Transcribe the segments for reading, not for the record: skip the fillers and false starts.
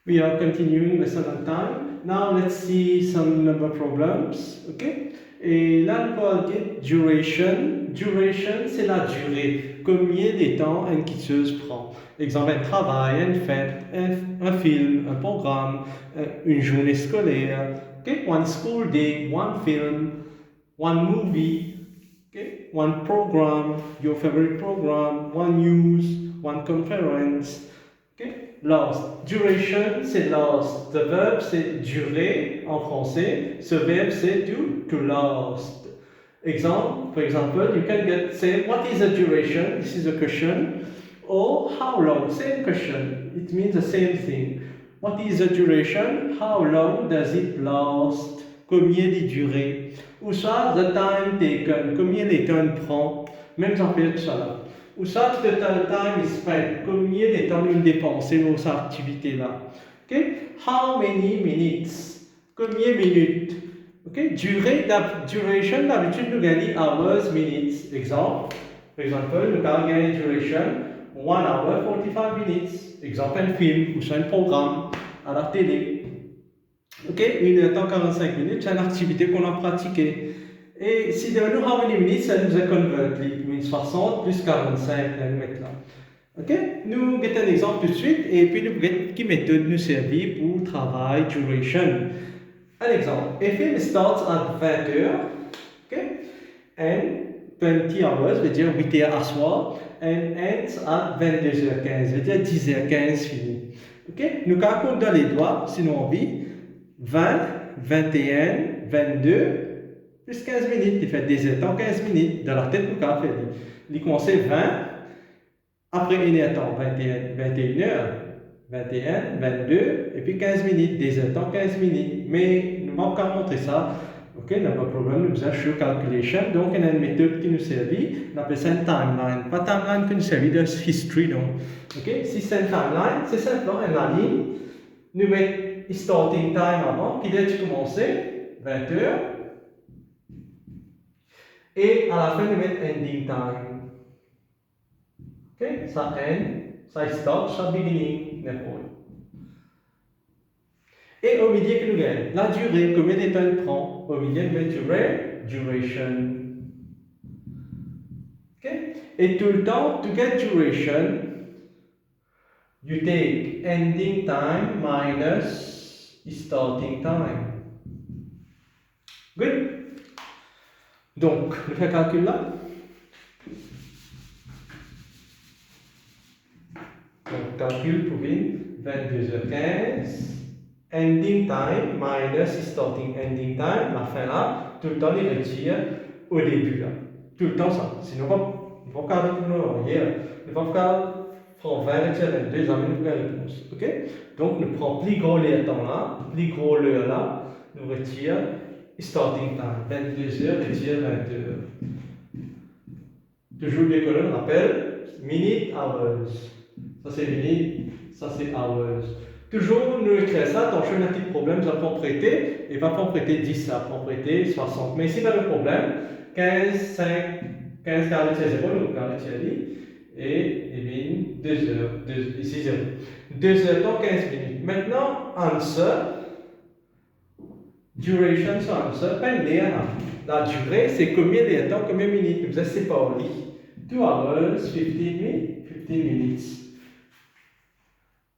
We are continuing lesson on time. Now let's see some number problems. Okay? Et là, on va get duration. Duration, c'est la durée. Combien de temps une quitteuse prend? Exemple, un travail, une fête, un film, un programme, une journée scolaire. Okay? One school day, one film, one movie. Okay? One program, your favorite program, one news, one conference. Okay? Last. Duration, c'est last. The verb, c'est durer en français. Ce verbe, c'est to last. Example, for example, you can say, what is the duration? This is a question. Or how long? Same question. It means the same thing. What is the duration? How long does it last? Combien de durée? Ou soit the time taken. Combien de temps il prend? Même ça peut être ça. Ou soit the time is spent. Combien de temps il dépense dans cette activité-là? Okay? How many minutes? Combien de minutes? Okay? Duration, d'habitude, nous gagnons hours, minutes. Exemple, nous gagnons duration 1 hour 45 minutes. Exemple, un film ou un programme à la télé. Ok, 1 heure 45 minutes, c'est une activité qu'on a pratiquée. Et si de nous, how many minutes, ça nous a converti. 60 plus 45, là, nous mettons là. Ok, nous avons un exemple tout de suite, et puis nous avons qui méthode nous servir pour travail, duration. Un exemple, a film starts at 20h, okay, and 20 hours, veut dire 8 heures à soir, and ends at 22h15, veut dire 10h15 fini. Okay? Nous calculons dans les doigts, sinon on vit 20, 21, 22, plus 15 minutes, il fait 10 temps 15 minutes, dans la tête nous calculons fait. Il commence 20, après il est temps 21h, 21, 22, et puis 15 minutes, 10 temps 15 minutes. Mais nous n'avons pas montré ça. Ok, nous n'avons pas de problème, nous faisons show calculation. Donc, il y a une méthode qui nous servit, on appelle ça une timeline. Pas timeline qui nous servit de history, non. Ok, si c'est une timeline, c'est simplement une ligne. Nous mettons starting time avant, puis dès que tu commences, 20h. Et à la fin, nous mettons ending time. Ok, ça end, ça start, ça beginning, n'importe. Et au milieu que nous gagnons, la durée, combien de temps il prend? Au milieu, nous mettons duration. Okay? Et tout le temps, to get duration, you take ending time minus starting time. Good? Donc, nous faisons le calcul là. Donc, calcul pour 22h15. Ending time minus starting ending time, la fin là, tout le temps il retire au début là. Tout le temps ça. Sinon, on va pas regarder pour nous hier. On va faire prendre 20 retirer 22, amis nous la réponse. Ok? Donc, nous prenons plus gros le temps là, plus gros l'heure là, nous retire starting time. 22h retire 20h. Toujours des colonnes, on appelle minute hours. Ça c'est minute, ça c'est hours. Toujours nous écrire ça, dans un petit problème, ça prend prêter, et va prendre prêter 10, ça prend prêter 60. Mais ici, dans le problème, 15, 5, 15 carré 0, donc carré et bien 2 heures, ici 0. 2 heures dans 15 minutes. Maintenant, answer, duration sur answer, pas la durée, c'est combien de temps, combien de minutes. Nous c'est pas au lit. 2 hours, 15 minutes.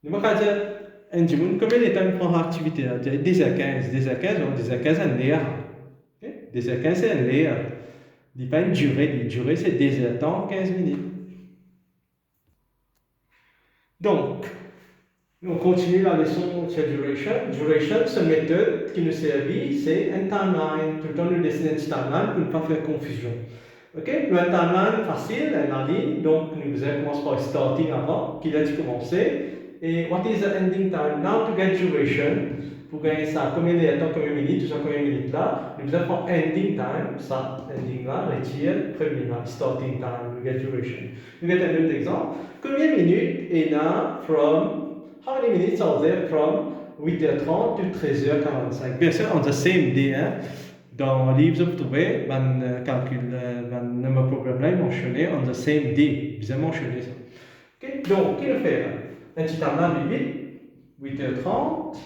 Nous allons dire, un dimanche, combien de temps il prend l'activité? 10h15, 10h15, on 10h15 un l'air. 10h15 c'est un l'air. Il n'y a pas une durée, la durée c'est 10h temps, 15 minutes. Donc, on continue la leçon sur duration. Duration, c'est une méthode qui nous servit, c'est un timeline. Tout le temps, nous dessinons une timeline pour ne pas faire confusion. Ok, le timeline facile, la ligne, donc nous allons commencer par starting avant, qui a dû commencer. Et what is the ending time? Now to get duration, pour gagner ça, combien de temps, combien de minutes, tout ça, combien de minutes là, nous allons prendre ending time, ça, ending là, retire, premier là, starting time, to get duration. Nous avons un autre exemple. Combien de minutes est là from, how many minutes are there from 8h30 to 13h45? Bien sûr, on the same day, hein. Dans le livre, vous trouvez un calcul, un number problem là, mentionné on the same day. Vous avez mentionné ça. Okay? Donc, qu'est-ce qu'on fait là? Un petit timeline de 8, 8h30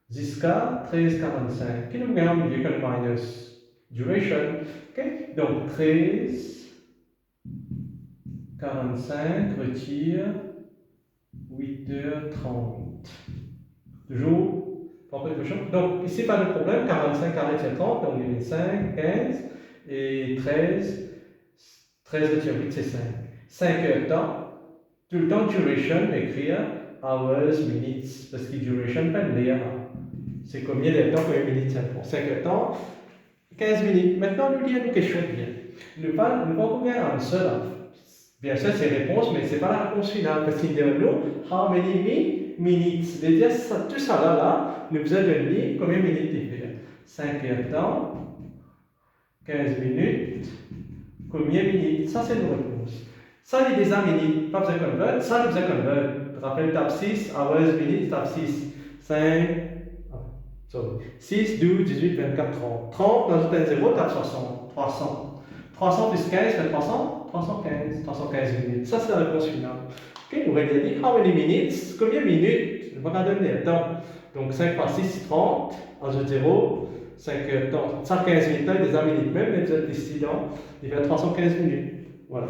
jusqu'à 13h45. Qui nous met en milieu comme minus duration. Okay? Donc 13h45 retire 8h30. Toujours pas quelque chose. Donc ici pas de problème. 45 arrête 30, donc il y a 5, 15 et 13. 13 retire 8 c'est 5. 5 heures temps. Tout le temps duration écrire hours, minutes, parce que duration pas le lire. C'est combien de temps, combien de minutes ça prend. 5 heures temps, 15 minutes. Maintenant, nous disons une question bien. Nous pas combien en seul. Bien sûr, c'est réponse, mais ce n'est pas la réponse finale, parce qu'il dit nous, how many minutes. C'est-à-dire, tout ça là, nous avons donné combien de minutes il fait. 5 heures temps, 15 minutes, combien de minutes. Ça, c'est une réponse. Ça, il y a des minutes, pas besoin de convert. Ça, il besoin de convert. Rappelle, tape 6, hours, minutes, tape 6, 5, 6, 12, 18, 24, 30. 30, dans un 0, tape 60, 300. 300 plus 15 fait 300, 315 minutes. Ça, c'est la réponse finale. Ok, nous allons dire, how many minutes? Combien de minutes? Je ne vais pas donner le temps. Donc, 5 par 6, c'est 30, dans un 0, 5 temps. 115 minutes, là, des minutes même, mais vous êtes ici, il fait 315 minutes. Voilà.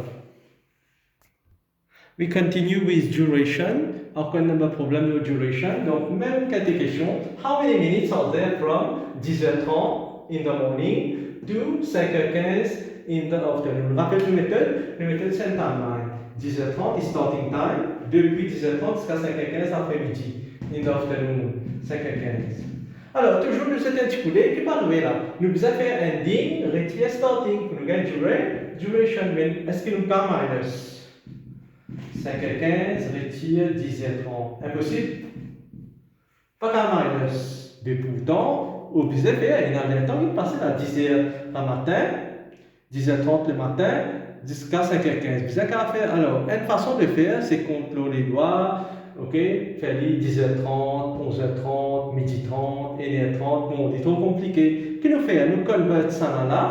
We continue with duration. Encore un problème de duration. Donc, même cas de question. How many minutes are there from 10h30 in the morning to 5h15 in the afternoon? Rappelez-vous la méthode c'est un timeline. 10h30 is starting time. Depuis 10h30 jusqu'à 5h15 après-midi. In the afternoon, 5h15. Alors, toujours nous sommes intitulés, puis par là, nous avons fait ending, retire starting, pour nous gagner duration, mais est-ce que nous pas minus? 5h15, retire 10h30. Impossible? Pas qu'à minus. Mais pourtant, au plus effet, il y a un temps qui passe à 10h le matin, 10h30 le matin, jusqu'à 5h15. Vous avez qu'à faire. Alors, une façon de faire, c'est contrôler les doigts. Ok, faire 10h30, 11h30, midi 30, 1h30. Bon, c'est trop compliqué. Qu'est-ce que nous faisons? Nous convertissons ça là.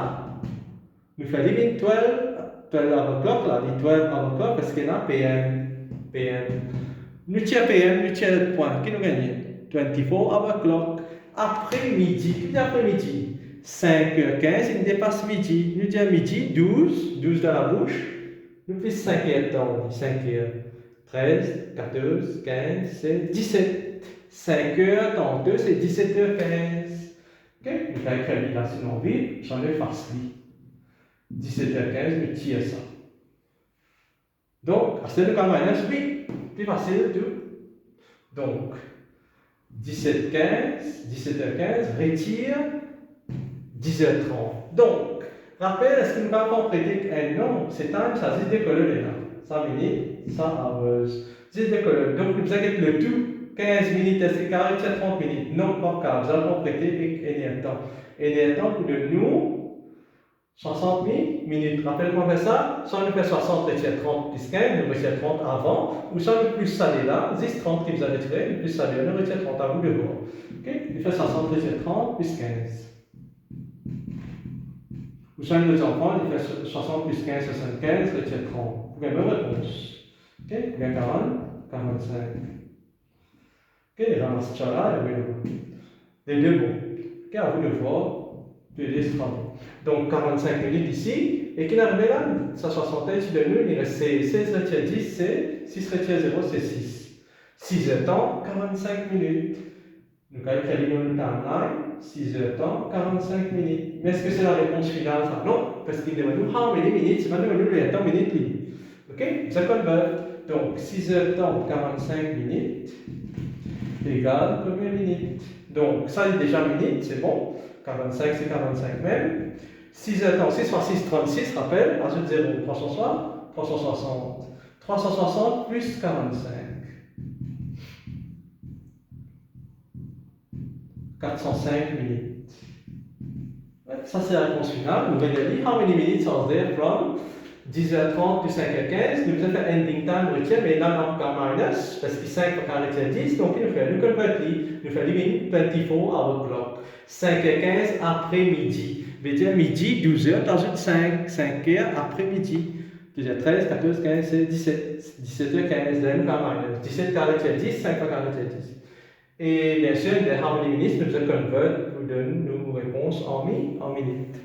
Nous faisons les 12 o'clock, là, les 12 o'clock, parce qu'il y a PM. Nous tirons PM, nous tirons le point. Qu'est-ce que nous gagnons? 24 o'clock. Après-midi, qu'est-ce après-midi? 5h15, il dépasse midi. Nous disons midi, 12 dans la bouche. Nous faisons 5h temps, 5h. 13, 14, 15, 16, 17. 5 heures dans 2, c'est 17h15. Ok? Nous avons écrit là sur nos vies, j'en ai facile. 17h15, nous tire ça. Donc, c'est le cas minus, oui, plus facile tout. Donc, 17h15, retire 10h30. Donc, rappel, est-ce que nous n'avons pas prêté un nom? C'est time, ça dit décoller là. 100 minutes, 100 hours. Dit décoller. Donc, vous avez le tout. 15 minutes, est-ce que 30 minutes? Non, pas grave. Nous allons prêter un temps. Et un temps pour de nous, 60 minutes. Rappelle-moi fait ça. Soit nous fait 60, retire 30 plus 15, nous retire 30 avant. Ou soit nous plus salé là, 10, 30 qui vous avez tiré, nous plus salé, nous retire 30 à vous de voir. Ok? Il fait 60, retire 30 plus 15. Ou soit nos enfants, il fait 60 plus 15, 75, retire 30. Vous avez même réponse. Ok? Bien 40, 45. Ok, les gens se là, oui. Les deux bons. Ok, à vous de voir. Puis les travaux. Donc 45 minutes ici. Et qui arrive là? Ça 60 de nous, il reste 16 retire 10, c'est 6 retire 0, c'est 6. 6 heures temps, 45 minutes. Donc, avec la ligne de timeline, 6 heures temps, 45 minutes. Mais est-ce que c'est la réponse finale? Ça? Non, parce qu'il demande nous how many minutes, c'est pas demandé le temps minutes. Ok? Ça convert. Donc, 6 heures temps, 45 minutes, égale combien de minutes? Donc, ça est déjà minutes, c'est bon. 45, c'est 45 même. 6 heures temps, 6 fois 6, 36, rappel, ajoute 0, 360, 360. 360 plus 45. 405 minutes. Ça, c'est la réponse finale. Nous allons dire how many minutes are there from 10h30 plus 5h15. Nous avons fait ending time retire, mais là, on a minus, parce que 5 pour 10, donc il nous fait, nous convertir, nous fait limite 24 hour clock. 5h15 après-midi. Veut dire midi, 12h, t'ajoutes 5h après-midi. 13, 14, 15, 16, 17. 17h15, là, nous avons minus. 17 pour 10, 5 pour 10. Et bien sûr, the how many minutes nous convert nous donne nos réponses en minutes.